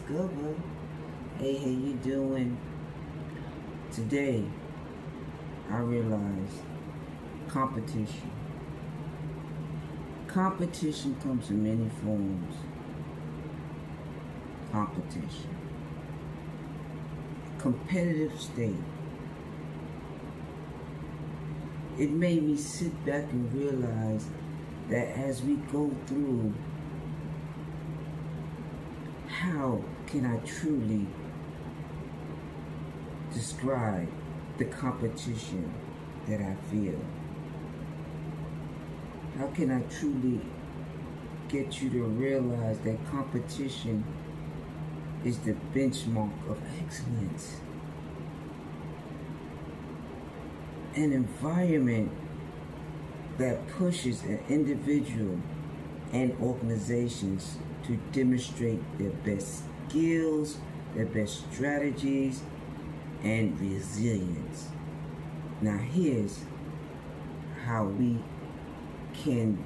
discover. Hey, how you doing? Today, I realized competition. Competition comes in many forms. Competition. Competitive state. It made me sit back and realize that as we go through, how can I truly describe the competition that I feel? How can I truly get you to realize that competition is the benchmark of excellence? An environment that pushes an individual and organizations to demonstrate their best skills, their best strategies, and resilience. Now here's how we can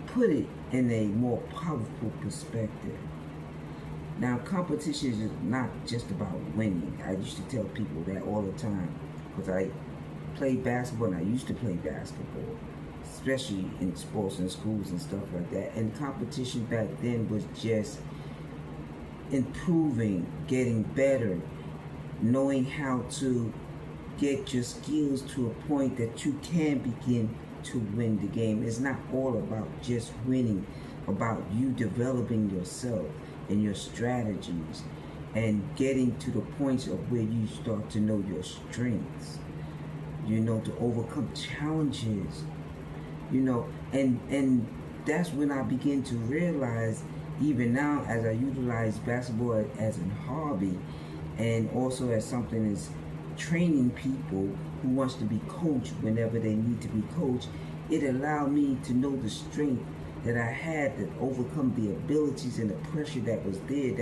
put it in a more powerful perspective. Now, competition is not just about winning. I used to tell people that all the time because I played basketball and I used to play basketball, especially in sports and schools and stuff like that. And competition back then was just improving, getting better, knowing how to get your skills to a point that you can begin to win the game. It's not all about just winning, about you developing yourself and your strategies and getting to the points of where you start to know your strengths, to overcome challenges, and that's when I begin to realize, even now as I utilize basketball as a hobby and also as something as training people who wants to be coached whenever they need to be coached, it allowed me to know the strength that I had to overcome the abilities and the pressure that was there,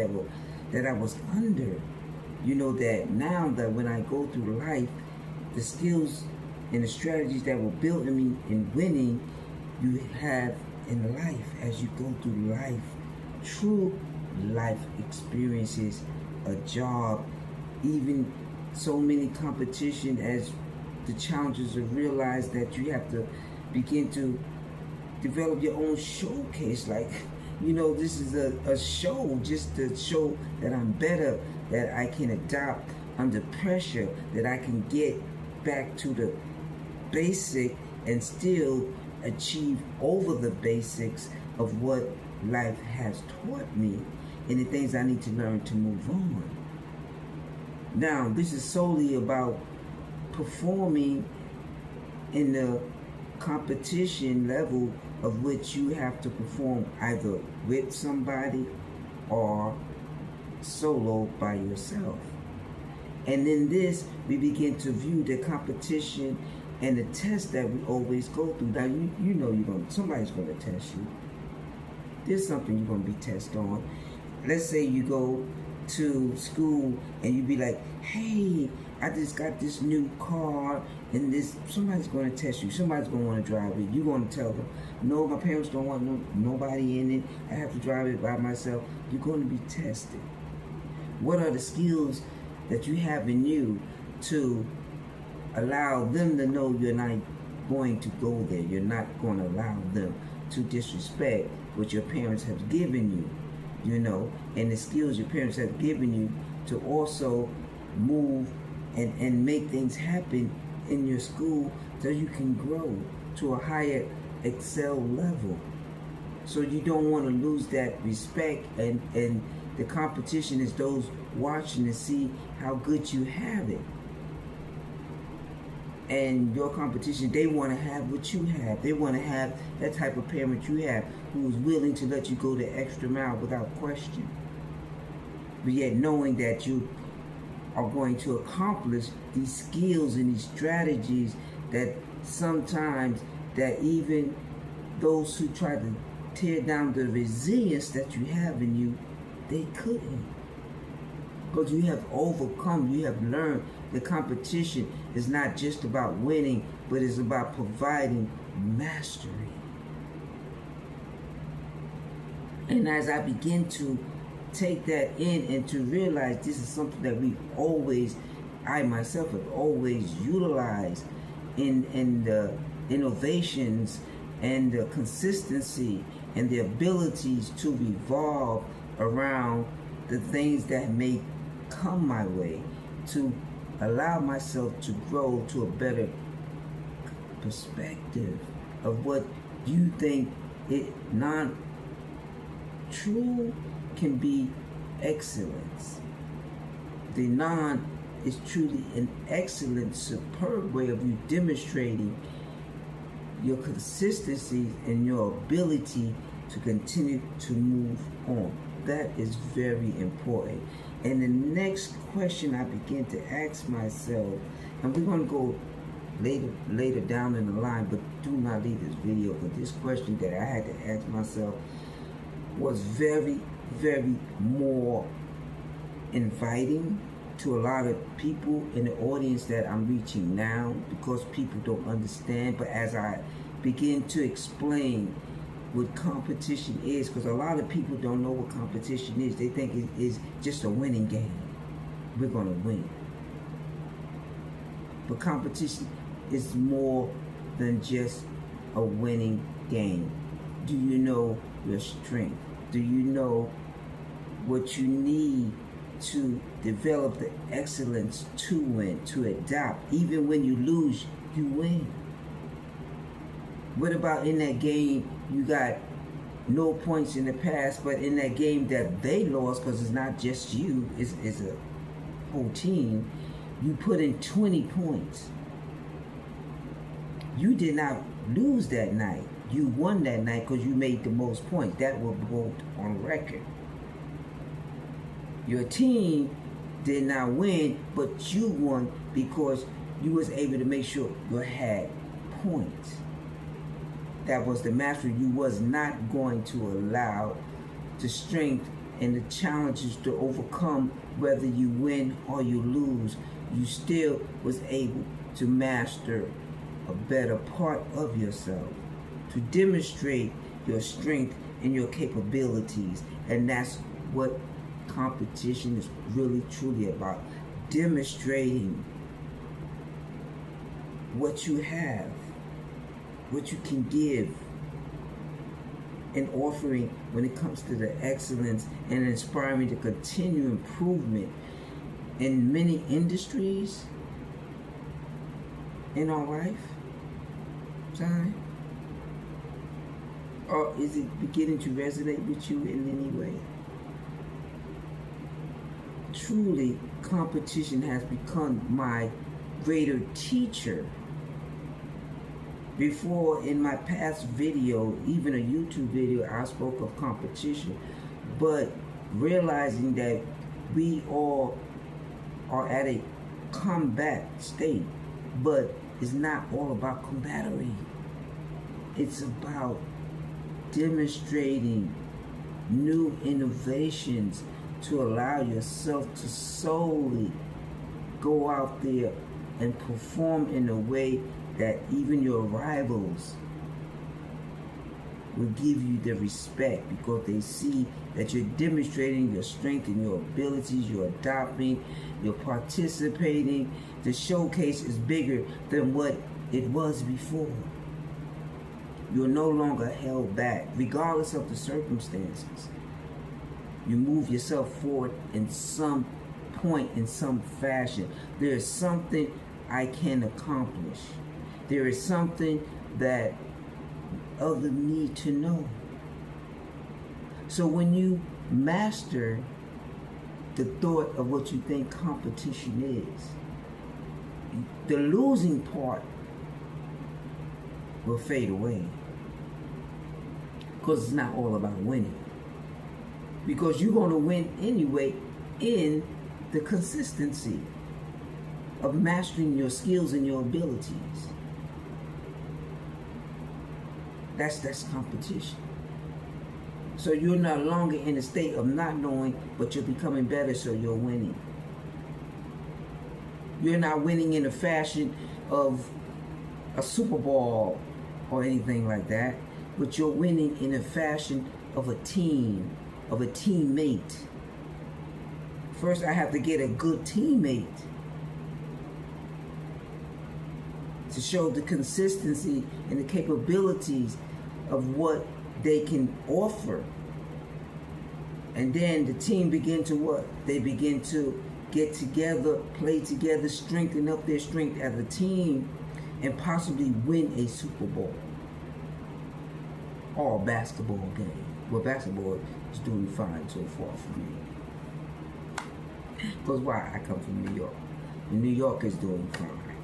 that I was under. That now that when I go through life, the skills and the strategies that were built in me in winning, you have in life as you go through life, true life experiences, a job, even so many competition as the challenges of realize that you have to begin to develop your own showcase. Like, this is a show, just to show that I'm better, that I can adapt under pressure, that I can get back to the basic and still achieve over the basics of what life has taught me and the things I need to learn to move on. Now, this is solely about performing in the competition level of which you have to perform either with somebody or solo by yourself. And in this, we begin to view the competition and the test that we always go through. Now, somebody's going to test you. There's something you're going to be tested on. Let's say you go to school and you be like, hey, I just got this new car and somebody's going to test you. Somebody's going to want to drive it. You're going to tell them, no, my parents don't want nobody in it. I have to drive it by myself. You're going to be tested. What are the skills that you have in you to allow them to know you're not going to go there? You're not going to allow them to disrespect what your parents have given you. And the skills your parents have given you to also move and make things happen in your school so you can grow to a higher excel level. So you don't want to lose that respect, and the competition is those watching to see how good you have it. And your competition, they want to have what you have. They want to have that type of parent you have who is willing to let you go the extra mile without question. But yet knowing that you are going to accomplish these skills and these strategies that sometimes that even those who try to tear down the resilience that you have in you, they couldn't. Because you have overcome, you have learned the competition is not just about winning, but it's about providing mastery. And as I begin to take that in and to realize this is something that I myself have always utilized in the innovations and the consistency and the abilities to revolve around the things that may come my way, to allow myself to grow to a better perspective of what you think it non-true can be excellence. The non is truly an excellent, superb way of you demonstrating your consistency and your ability to continue to move on. That is very important. And the next question I begin to ask myself, and we're going to go later down in the line, but do not leave this video, but this question that I had to ask myself was very, very more inviting to a lot of people in the audience that I'm reaching now, because people don't understand. But as I begin to explain what competition is, because a lot of people don't know what competition is. They think it is just a winning game. We're going to win. But competition is more than just a winning game. Do you know your strength? Do you know what you need to develop the excellence to win, to adapt? Even when you lose, you win. What about in that game you got no points in the past, but in that game that they lost, because it's not just you, it's a whole team, you put in 20 points. You did not lose that night. You won that night because you made the most points. That will go on record. Your team did not win, but you won because you was able to make sure you had points. That was the mastery. You was not going to allow the strength and the challenges to overcome whether you win or you lose. You still was able to master a better part of yourself, to demonstrate your strength and your capabilities. And that's what competition is really truly about. Demonstrating what you have, what you can give, and offering when it comes to the excellence, and inspiring to continue improvement in many industries in our life. Time? Or is it beginning to resonate with you in any way? Truly, competition has become my greater teacher. Before, in my past video, even a YouTube video, I spoke of competition, but realizing that we all are at a combat state, but it's not all about camaraderie. It's about demonstrating new innovations to allow yourself to solely go out there and perform in a way that even your rivals will give you the respect, because they see that you're demonstrating your strength and your abilities, you're adopting, you're participating. The showcase is bigger than what it was before. You're no longer held back, regardless of the circumstances. You move yourself forward in some point, in some fashion. There is something I can accomplish. There is something that others need to know. So when you master the thought of what you think competition is, the losing part will fade away. Because it's not all about winning. Because you're going to win anyway in the consistency of mastering your skills and your abilities. That's competition. So you're no longer in a state of not knowing, but you're becoming better, so you're winning. You're not winning in the fashion of a Super Bowl or anything like that, but you're winning in a fashion of a team, of a teammate. First, I have to get a good teammate to show the consistency and the capabilities of what they can offer. And then the team begin to what? They begin to get together, play together, strengthen up their strength as a team, and possibly win a Super Bowl or a basketball game. Well, basketball is doing fine so far for me. Because why? I come from New York. And New York is doing fine.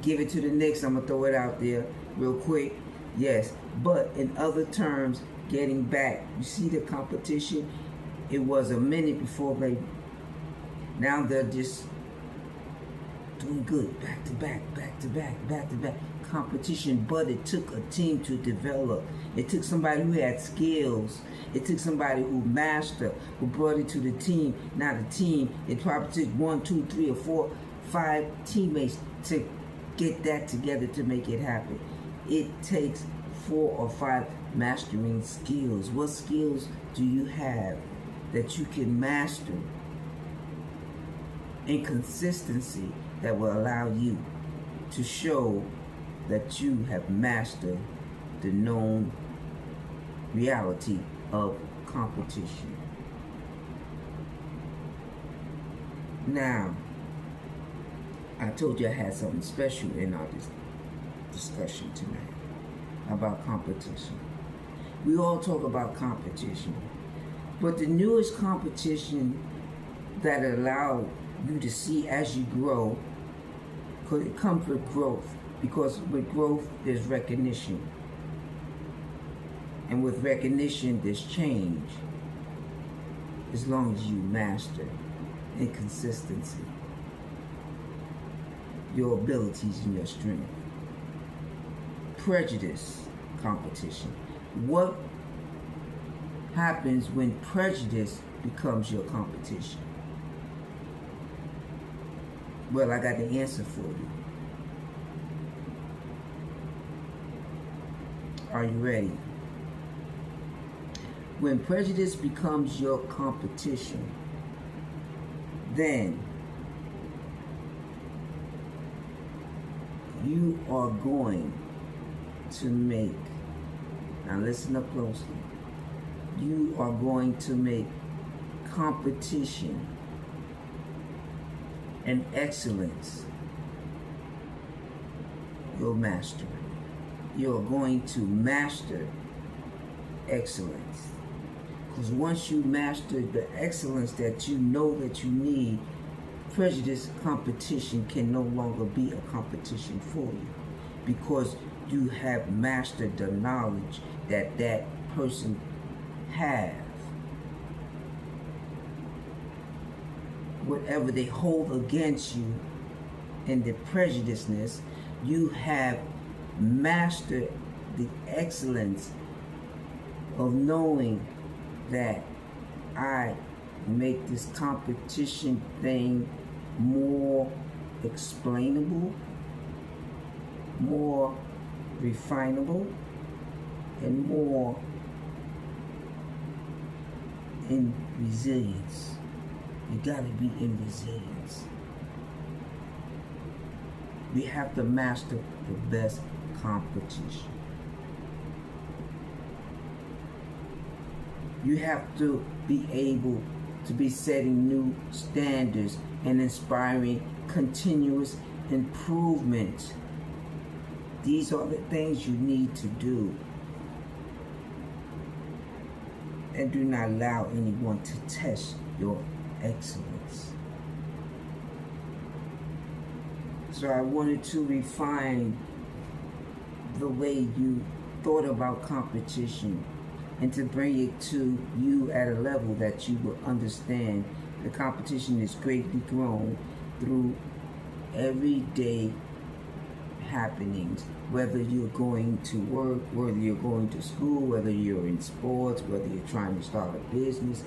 Give it to the Knicks. I'm going to throw it out there real quick. Yes. But in other terms, getting back, you see the competition? It was a minute before they, now they're just doing good. Back to back, back to back, back to back. Competition, but it took a team to develop. It took somebody who had skills. It took somebody who mastered, who brought it to the team. Not a team. It probably took 1, 2, 3, or 4, 5 teammates to get that together to make it happen. It takes 4 or 5 mastering skills. What skills do you have that you can master? And consistency that will allow you to show that you have mastered the known reality of competition. Now, I told you I had something special in our discussion tonight about competition. We all talk about competition, but the newest competition that allow you to see as you grow, because it comes with growth, because with growth there's recognition, and with recognition there's change, as long as you master inconsistency, your abilities and your strength. Prejudice competition. What happens when prejudice becomes your competition? Well, I got the answer for you. Are you ready? When prejudice becomes your competition, then you are going to make, now listen up closely, you are going to make competition and excellence your mastery. You're going to master excellence. Because once you master the excellence that you know that you need, prejudice competition can no longer be a competition for you, because you have mastered the knowledge that that person has. Whatever they hold against you in the prejudiceness, you have mastered the excellence of knowing that I make this competition thing more explainable, more refinable, and more in resilience. You gotta be in resilience. We have to master the best competition. You have to be able to be setting new standards and inspiring continuous improvement. These are the things you need to do. And do not allow anyone to test your excellence. So I wanted to refine the way you thought about competition and to bring it to you at a level that you will understand the competition is greatly grown through everyday happenings, whether you're going to work, whether you're going to school, whether you're in sports, whether you're trying to start a business.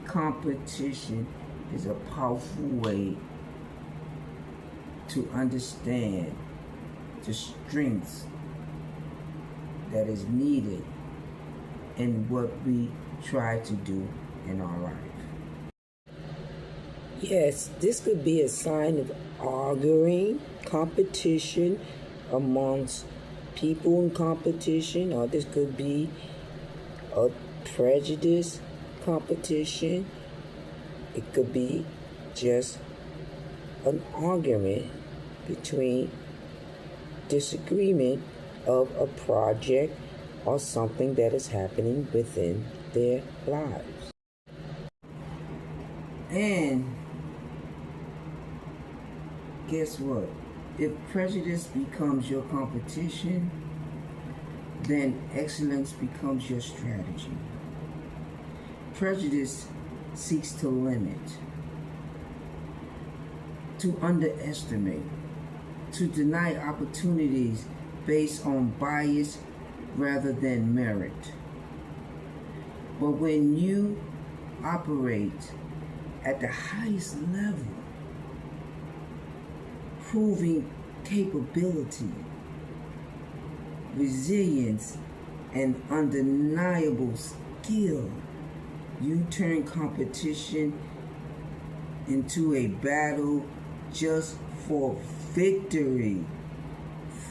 Competition is a powerful way to understand the strengths that is needed in what we try to do in our life. Yes, this could be a sign of arguing, competition amongst people in competition, or this could be a prejudice competition. It could be just an argument between disagreement of a project or something that is happening within their lives. And guess what? If prejudice becomes your competition, then excellence becomes your strategy. Prejudice seeks to limit, to underestimate, to deny opportunities based on bias rather than merit. But when you operate at the highest level, proving capability, resilience, and undeniable skill, you turn competition into a battle just for victory,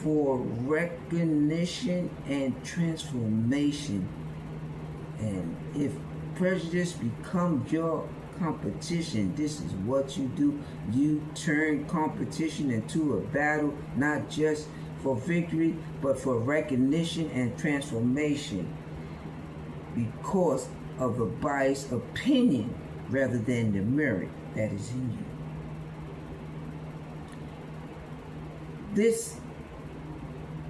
for recognition and transformation. And if prejudice becomes your competition, this is what you do. You turn competition into a battle, not just for victory, but for recognition and transformation, because of a biased opinion rather than the merit that is in you. This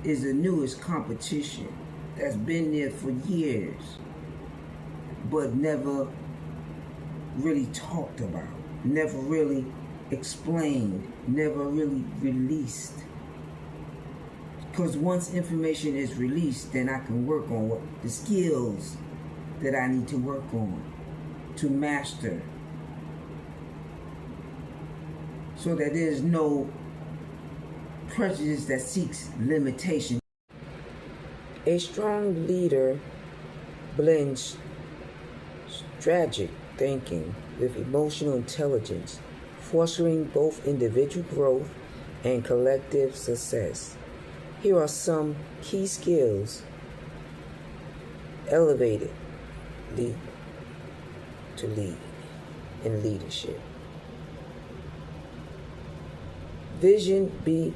is the newest competition that's been there for years, but never really talked about, never really explained, never really released. Because once information is released, then I can work on what the skills that I need to work on to master, so that there's no prejudice that seeks limitation. A strong leader blends strategic thinking with emotional intelligence, fostering both individual growth and collective success. Here are some key skills elevated to lead in leadership. Vision be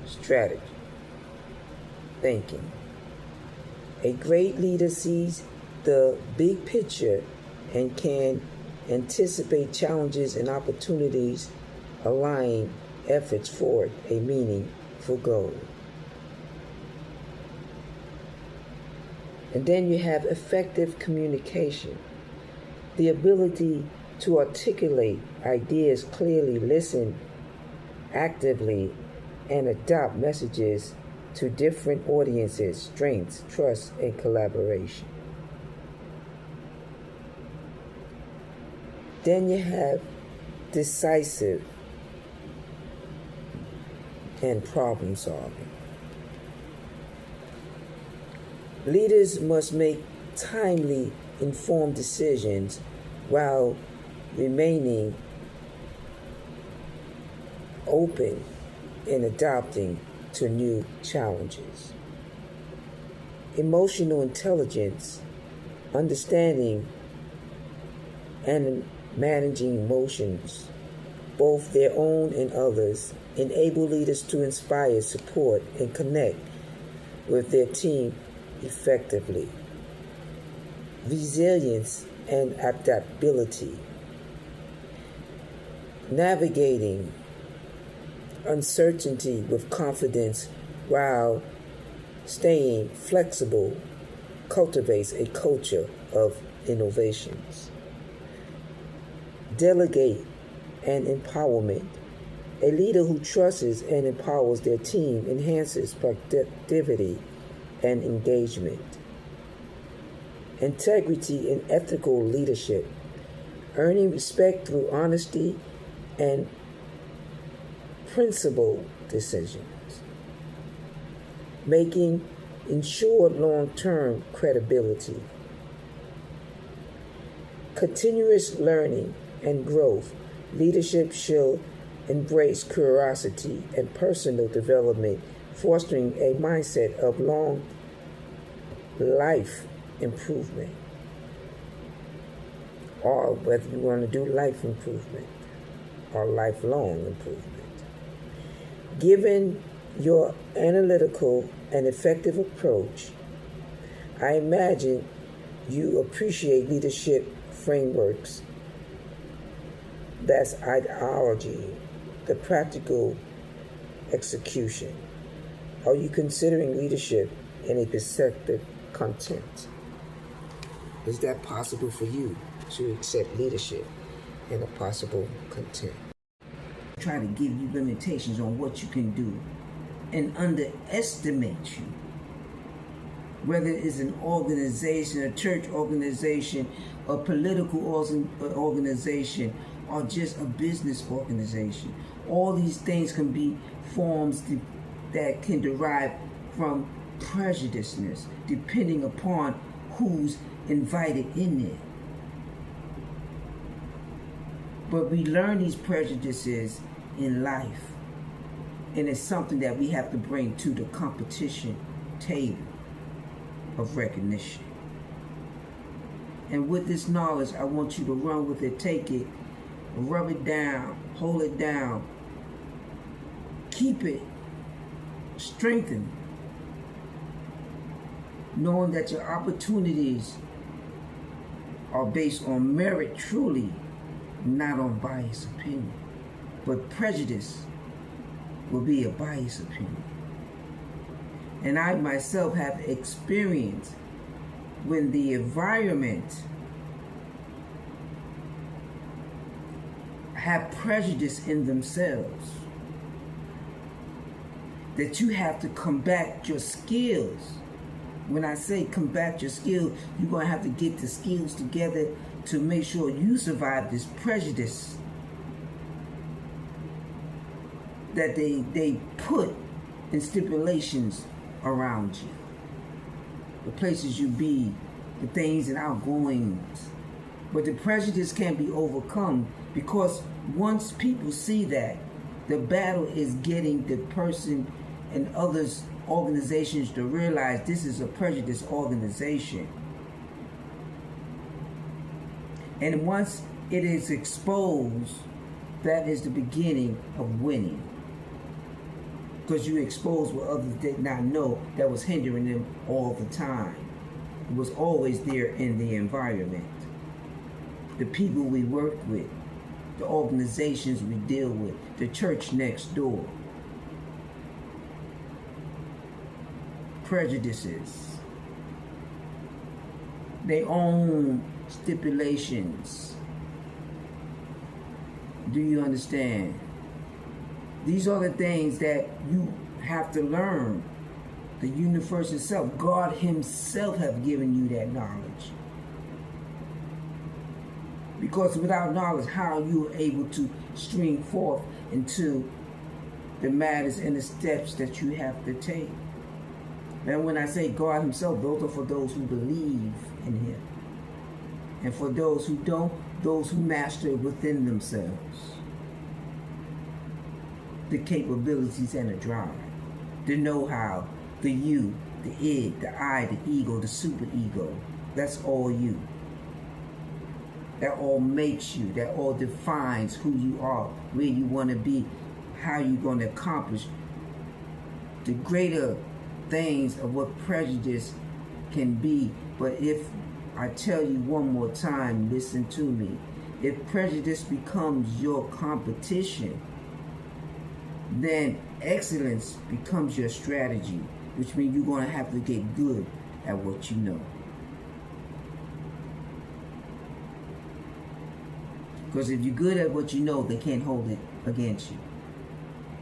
strategy thinking. A great leader sees the big picture and can anticipate challenges and opportunities, align efforts toward a meaningful goal. And then you have effective communication, the ability to articulate ideas clearly, listen actively, and adopt messages to different audiences, strengths, trust, and collaboration. Then you have decisive and problem solving. Leaders must make timely, informed decisions while remaining open and adapting to new challenges. Emotional intelligence, understanding and managing emotions, both their own and others, enable leaders to inspire, support, and connect with their team effectively. Resilience and adaptability, navigating uncertainty with confidence while staying flexible, cultivates a culture of innovations. Delegate and empowerment. A leader who trusts and empowers their team enhances productivity and engagement. Integrity and ethical leadership, earning respect through honesty and principled decisions, making ensured long-term credibility. Continuous learning, and growth. Leadership should embrace curiosity and personal development, fostering a mindset of long life improvement, or whether you want to do life improvement or lifelong improvement. Given your analytical and effective approach, I imagine you appreciate leadership frameworks. That's ideology, the practical execution. Are you considering leadership in a perspective content? Is that possible for you to accept leadership in a possible content? Try to give you limitations on what you can do and underestimate you. Whether it's an organization, a church organization, a political organization, or just a business organization. All these things can be forms that can derive from prejudiceness, depending upon who's invited in there. But we learn these prejudices in life, and it's something that we have to bring to the competition table of recognition. And with this knowledge, I want you to run with it, take it, rub it down, hold it down, keep it strengthened, knowing that your opportunities are based on merit truly, not on biased opinion. But prejudice will be a biased opinion. And I myself have experienced when the environment have prejudice in themselves, that you have to combat your skills. When I say combat your skills, you're going to have to get the skills together to make sure you survive this prejudice that they put in stipulations around you. The places you be, the things and outgoings. But the prejudice can be overcome, because once people see that, the battle is getting the person and others, organizations, to realize this is a prejudice organization. And once it is exposed, that is the beginning of winning. Because you expose what others did not know that was hindering them all the time. It was always there in the environment. The people we work with, the organizations we deal with, the church next door. Prejudices. They own stipulations. Do you understand? These are the things that you have to learn. The universe itself, God himself have given you that knowledge. Because without knowledge, how you are able to stream forth into the matters and the steps that you have to take. And when I say God himself, those are for those who believe in him. And for those who don't, those who master it within themselves. The capabilities and the drive, the know-how, the you, the id, the I, the ego, the superego. That's all you. That all makes you. That all defines who you are, where you want to be, how you're going to accomplish the greater things of what prejudice can be. But if I tell you one more time, listen to me. If prejudice becomes your competition, then excellence becomes your strategy, which means you're going to have to get good at what you know. Because if you're good at what you know, they can't hold it against you.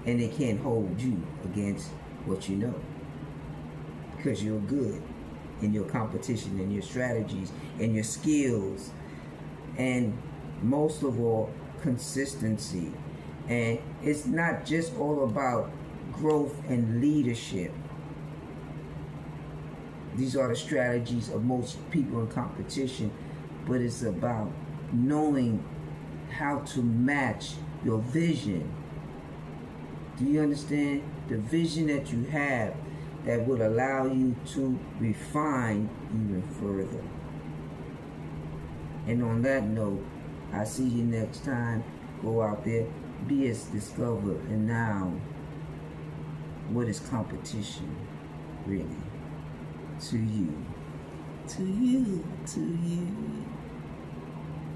And they can't hold you against what you know. Because you're good in your competition and your strategies and your skills. And most of all, consistency. And it's not just all about growth and leadership. These are the strategies of most people in competition, but it's about knowing how to match your vision. Do you understand? The vision that you have that would allow you to refine even further. And on that note, I'll see you next time. Go out there, be as discovered. And now, what is competition really? To you. To you. To you.